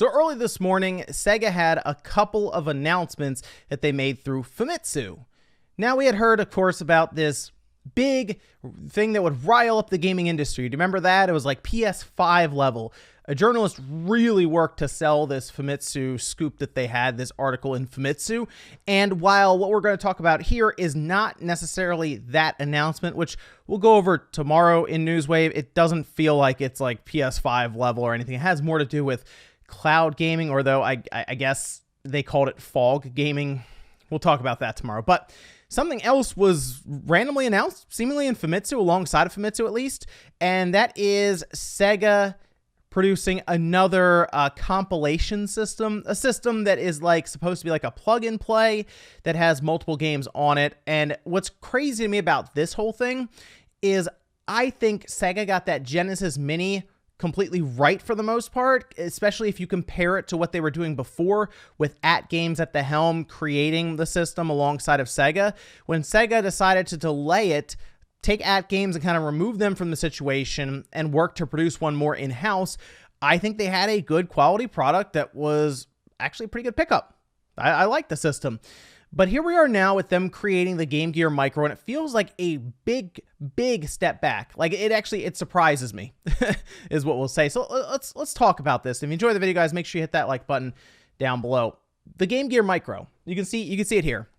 So early this morning, Sega had a couple of announcements that they made through Famitsu. Now, we had heard, of course, about this big thing that would rile up the gaming industry. Do you remember that? It was like PS5 level. A journalist really worked to sell this Famitsu scoop that they had, this article in Famitsu. And while what we're going to talk about here is not necessarily that announcement, which we'll go over tomorrow in Newswave, it doesn't feel like it's like PS5 level or anything. It has more to do with cloud gaming, or though I guess they called it fog gaming. We'll talk about that tomorrow. But something else was randomly announced, seemingly in Famitsu, alongside of Famitsu at least, and that is Sega producing another compilation system, a system that is like supposed to be like a plug and play that has multiple games on it. And what's crazy to me about this whole thing is I think Sega got that Genesis Mini completely right for the most part, especially if you compare it to what they were doing before with At Games at the helm creating the system alongside of Sega. When Sega decided to delay it, take At Games and kind of remove them from the situation and work to produce one more in-house, I think they had a good quality product that was actually a pretty good pickup. I like the system. But here we are now with them creating the Game Gear Micro, and it feels like a big step back. Like it surprises me, is what we'll say. So let's talk about this. If you enjoy the video, guys, make sure you hit that like button down below. The Game Gear Micro, you can see it here.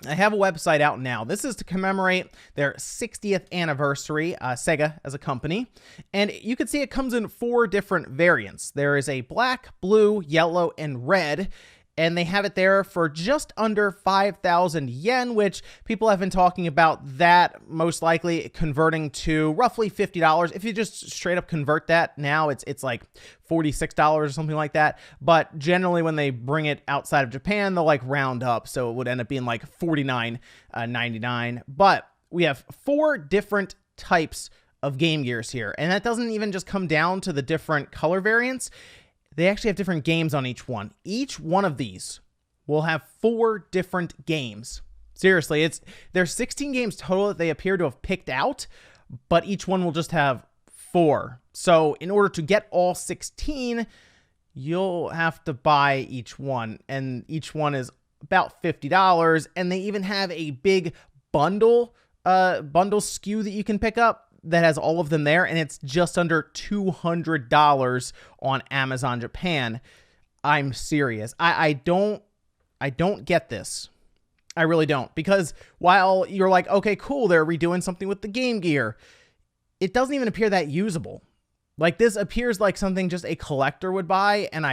I have a website out now. This is to commemorate their 60th anniversary, Sega as a company. And you can see it comes in 4 different variants. There is a black, blue, yellow, and red. And they have it there for just under 5,000 yen, which people have been talking about that most likely converting to roughly $50. If you just straight up convert that now, it's like $46 or something like that. But generally when they bring it outside of Japan, they'll like round up. So it would end up being like $49.99. But we have 4 different types of Game Gears here. And that doesn't even just come down to the different color variants. They actually have different games on each one. Each one of these will have 4 different games. Seriously, there's 16 games total that they appear to have picked out, but each one will just have 4. So in order to get all 16, you'll have to buy each one, and each one is about $50. And they even have a big bundle SKU that you can pick up that has all of them there, and it's just under $200 on Amazon Japan. I'm serious. I don't get this. I really don't. Because while you're like, okay, cool, they're redoing something with the Game Gear, it doesn't even appear that usable. Like, this appears like something just a collector would buy, and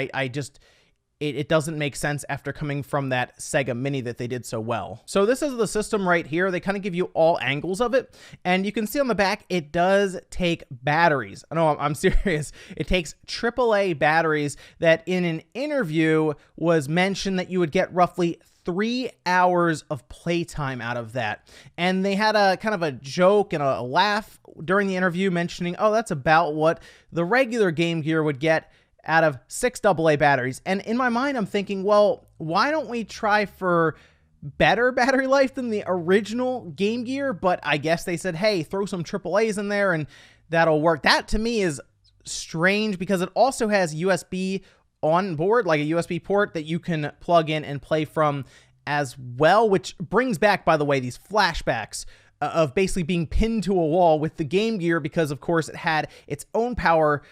it doesn't make sense after coming from that Sega Mini that they did so well. So this is the system right here. They kind of give you all angles of it. And you can see on the back, it does take batteries. I know, I'm serious. It takes AAA batteries that in an interview was mentioned that you would get roughly 3 hours of playtime out of that. And they had a kind of a joke and a laugh during the interview mentioning, oh, that's about what the regular Game Gear would get out of 6 AA batteries. And in my mind, I'm thinking, well, why don't we try for better battery life than the original Game Gear? But I guess they said, hey, throw some AAAs in there and that'll work. That to me is strange because it also has USB on board, like a USB port that you can plug in and play from as well, which brings back, by the way, these flashbacks of basically being pinned to a wall with the Game Gear because, of course, it had its own power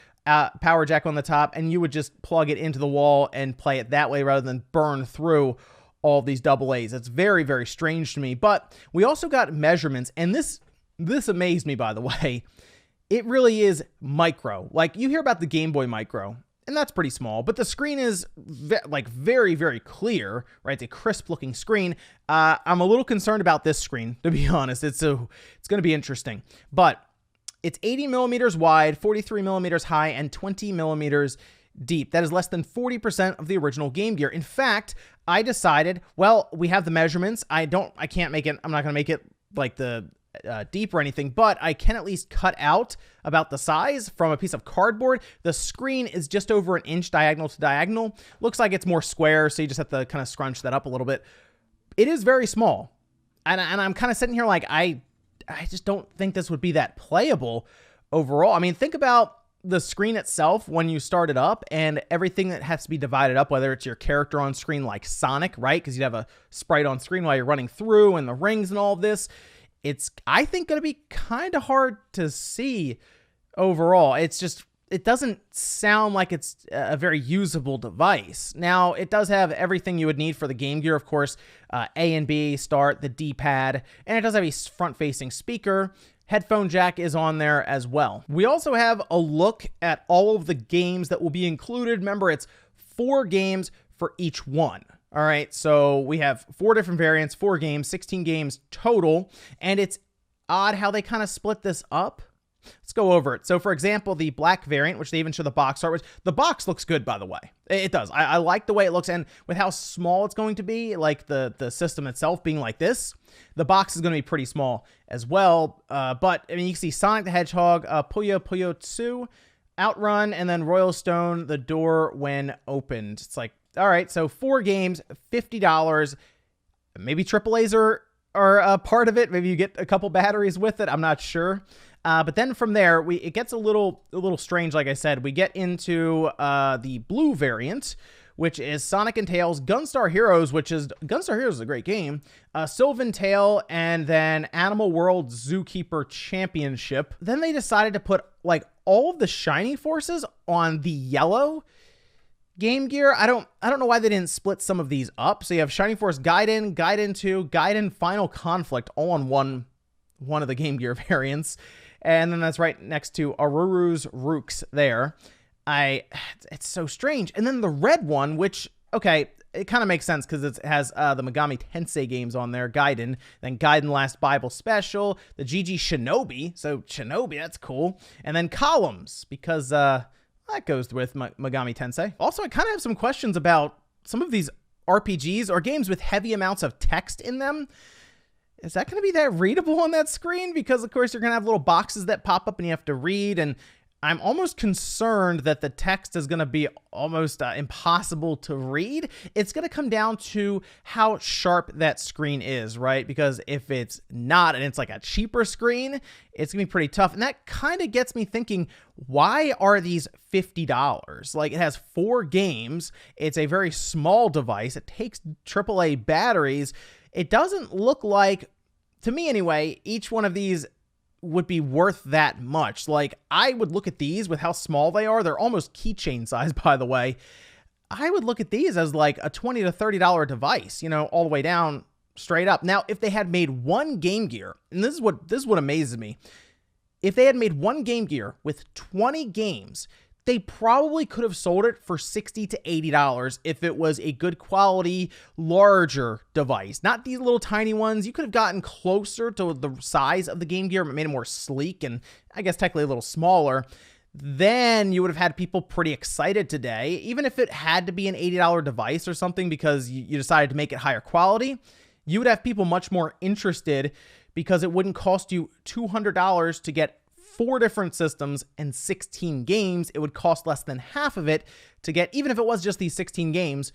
jack on the top, and you would just plug it into the wall and play it that way rather than burn through all these AA's. It's very, very strange to me. But we also got measurements, and this amazed me, by the way. It really is micro. Like, you hear about the Game Boy Micro, and that's pretty small, but the screen is very, very clear, right? It's a crisp looking screen. I'm a little concerned about this screen, to be honest. It's going to be interesting, but it's 80 millimeters wide, 43 millimeters high, and 20 millimeters deep. That is less than 40% of the original Game Gear. In fact, I decided, well, we have the measurements. I can't make it. I'm not going to make it like the deep or anything, but I can at least cut out about the size from a piece of cardboard. The screen is just over an inch diagonal to diagonal. Looks like it's more square, so you just have to kind of scrunch that up a little bit. It is very small. And I'm kind of sitting here like, I just don't think this would be that playable overall. I mean, think about the screen itself when you start it up and everything that has to be divided up, whether it's your character on screen like Sonic, right? Because you have a sprite on screen while you're running through and the rings and all of this. It's, I think, going to be kind of hard to see overall. It's just, it doesn't sound like it's a very usable device. Now, it does have everything you would need for the Game Gear, of course, A and B, start, the D-pad, and it does have a front-facing speaker. Headphone jack is on there as well. We also have a look at all of the games that will be included. Remember, it's 4 games for each one. All right, so we have 4 different variants, 4 games, 16 games total, and it's odd how they kind of split this up. Let's go over it. So, for example, the black variant, which they even show the box art with, the box looks good, by the way. It does. I like the way it looks, and with how small it's going to be, like the system itself being like this, the box is going to be pretty small as well. But, I mean, you can see Sonic the Hedgehog, Puyo Puyo 2, Outrun, and then Royal Stone, the door when opened. It's like, all right, so 4 games, $50. Maybe AAAs are a part of it. Maybe you get a couple batteries with it. I'm not sure. But then from there, it gets a little strange. Like I said, we get into the blue variant, which is Sonic and Tails, Gunstar Heroes, Gunstar Heroes is a great game, Sylvan Tale, and then Animal World Zookeeper Championship. Then they decided to put like all of the Shiny Forces on the yellow Game Gear. I don't know why they didn't split some of these up. So you have Shiny Force Gaiden, Gaiden 2, Gaiden Final Conflict, all on one of the Game Gear variants. And then that's right next to Aruru's Rooks there. It's so strange. And then the red one, which, okay, it kind of makes sense because it has the Megami Tensei games on there, Gaiden, then Gaiden Last Bible Special, the GG Shinobi, so Shinobi, that's cool, and then Columns, because that goes with Megami Tensei. Also, I kind of have some questions about some of these RPGs or games with heavy amounts of text in them. Is that going to be that readable on that screen? Because, of course, you're going to have little boxes that pop up and you have to read. And I'm almost concerned that the text is going to be almost impossible to read. It's going to come down to how sharp that screen is, right? Because if it's not and it's like a cheaper screen, it's going to be pretty tough. And that kind of gets me thinking, why are these $50? Like, it has 4 games. It's a very small device. It takes AAA batteries. It doesn't look like, to me anyway, each one of these would be worth that much. Like, I would look at these with how small they are. They're almost keychain size, by the way. I would look at these as like a $20 to $30 device, you know, all the way down straight up. Now, if they had made one Game Gear, and this is what amazes me. If they had made one Game Gear with 20 games, they probably could have sold it for $60 to $80 if it was a good quality, larger device. Not these little tiny ones. You could have gotten closer to the size of the Game Gear, but made it more sleek and I guess technically a little smaller. Then you would have had people pretty excited today, even if it had to be an $80 device or something because you decided to make it higher quality. You would have people much more interested because it wouldn't cost you $200 to get 4 different systems and 16 games. It would cost less than half of it to get, even if it was just these 16 games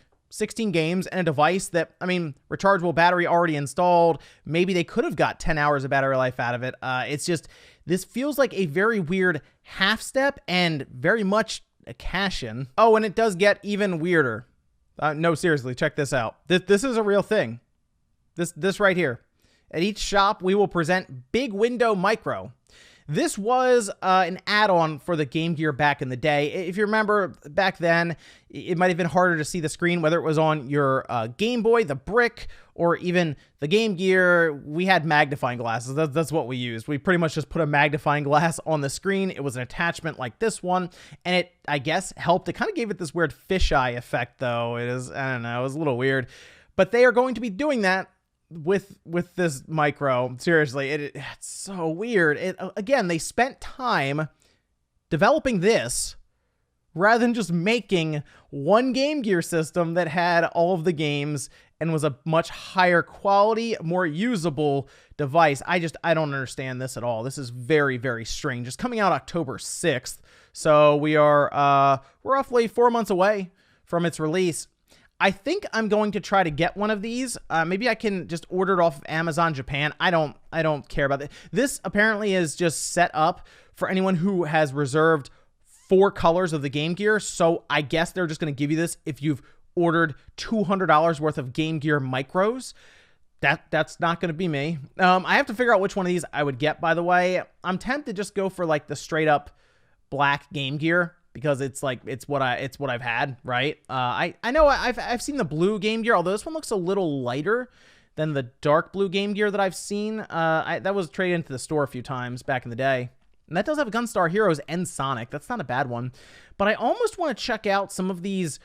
and a device that, I mean, rechargeable battery already installed. Maybe they could have got 10 hours of battery life out of it. It's just, this feels like a very weird half step and very much a cash-in. Oh, and it does get even weirder. No, seriously, check this out. This is a real thing. This right here. At each shop, we will present Big Window Micro. This was an add-on for the Game Gear back in the day. If you remember back then, it might have been harder to see the screen, whether it was on your Game Boy, the brick, or even the Game Gear. We had magnifying glasses. That's what we used. We pretty much just put a magnifying glass on the screen. It was an attachment like this one, and it, I guess, helped. It kind of gave it this weird fisheye effect, though. It is, I don't know, it was a little weird. But they are going to be doing that with this micro. Seriously, it's so weird. Again, they spent time developing this rather than just making one Game Gear system that had all of the games and was a much higher quality, more usable device. I don't understand this at all. This is very, very strange. It's coming out October 6th, so we are we're roughly 4 months away from its release. I think I'm going to try to get one of these. Maybe I can just order it off of Amazon Japan. I don't care about that. This apparently is just set up for anyone who has reserved 4 colors of the Game Gear. So I guess they're just going to give you this if you've ordered $200 worth of Game Gear micros. That's not going to be me. I have to figure out which one of these I would get, by the way. I'm tempted to just go for like the straight up black Game Gear because it's what I've had, right? I know I've seen the blue Game Gear, although this one looks a little lighter than the dark blue Game Gear that I've seen. That was traded into the store a few times back in the day. And that does have Gunstar Heroes and Sonic. That's not a bad one. But I almost want to check out some of these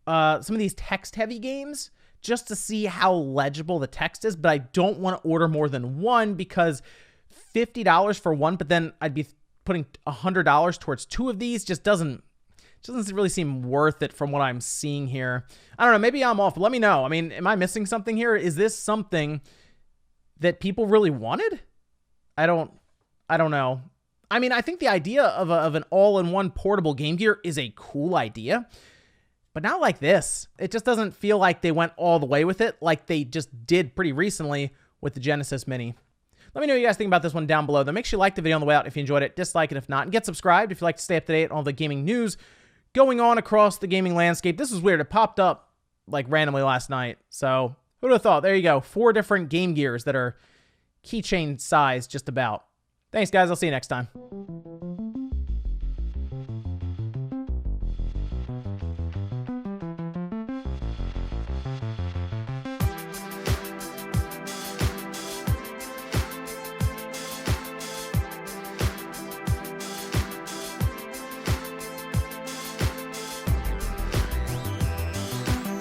text-heavy games just to see how legible the text is, but I don't want to order more than one because $50 for one, but then I'd be putting $100 towards 2 of these just doesn't really seem worth it from what I'm seeing here. I don't know, maybe I'm off, but let me know. I mean, am I missing something here? Is this something that people really wanted? I don't know. I mean, I think the idea of an all-in-one portable Game Gear is a cool idea, but not like this. It just doesn't feel like they went all the way with it like they just did pretty recently with the Genesis Mini. Let me know what you guys think about this one down below. Then make sure you like the video on the way out if you enjoyed it, dislike it if not, and get subscribed if you like to stay up to date on all the gaming news going on across the gaming landscape. This is weird. It popped up like randomly last night. So who would have thought? There you go. 4 different Game Gears that are keychain size just about. Thanks, guys. I'll see you next time.